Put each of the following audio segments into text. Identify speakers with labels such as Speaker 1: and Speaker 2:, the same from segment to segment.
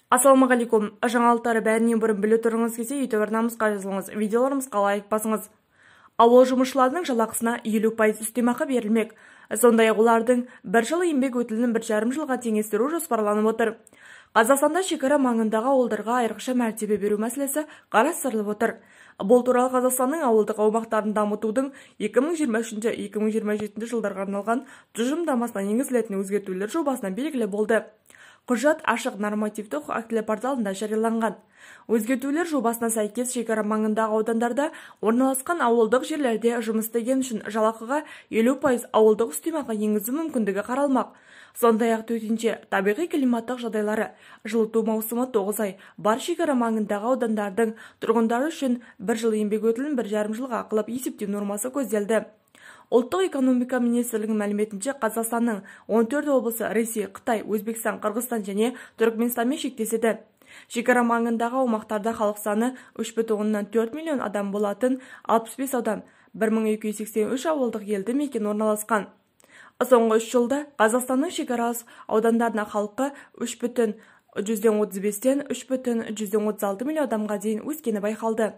Speaker 1: Ассалаумағалейкум. Жаңалықтары бәрінен бұрын біле тұрыңыз келсе, YouTube арнамызға жазылыңыз, видеоларымызға лайк басыңыз. Ауыл жұмысшыларының жалақысына 50% үстемақы берілмек. Сондай-ақ олардың бір жыл еңбек өтілін 1,5 жылға теңестіру жоспарланып отыр. Қазақстанда шекара маңындағы ауылдарға айрықша мәртебе беру мәселесі қарастырылып отыр. Бұл туралы Қазақстанның ауылдық аумақтарын дамытудың 2023-2027 жылдарға арналған тұжырымдамасына енгізілетін өзгертулер жобасынан белгілі болды. Құжат ашық нормативтік актілер порталында жарияланған. Өзгертулер жобасына сәйкес шекара маңындағы аудандарда орналасқан ауылдық жерлерде жұмыс істеген үшін жалақыға 50% ауылдық үстемақы енгізу мүмкіндігі қаралмақ. Сондай-ақ төтенше табиғи климаттық жағдайлары, жылыту маусымы 9 ай бар шекара маңындағы аудандардың тұрғындары үшін бір жыл еңбек өтілін 1,5 жылға қылып есептеу нормасы көзделді. Ұлттық экономика министрлігінің мәліметінше, Қазақстанның 14 облысы Ресей, Қытай, Өзбекстан, Қырғызстан және Түркменстанмен шектеседі. Шекара маңындағы аумақтарда халық саны 3,4 миллион адам болатын 65 аудан, 1283 ауылдық елді мекен орналасқан. Соңғы 3 жылда Қазақстанның шекаралас аудандарына халқы 3,35-тен 3,36 миллион адамға дейін өскені байқалды.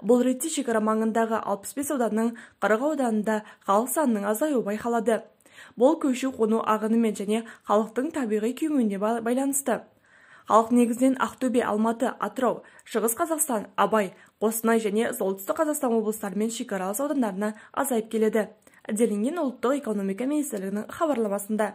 Speaker 1: Бұл ретте шекара маңындағы 65 ауданның 40 ауданында халық санының азаюы байқалады. Бұл көшу-қону ағынымен және халықтың табиғи күйіуіне байланысты. Халық негізінен Ақтөбе, Алматы, Атырау, Шығыс Қазақстан, Абай, Қостанай және Солтүстік Қазақстан облыстарымен шекаралас аудандарына азайып келеді, делінген Ұлттық экономика министрлігінің хабарламасында.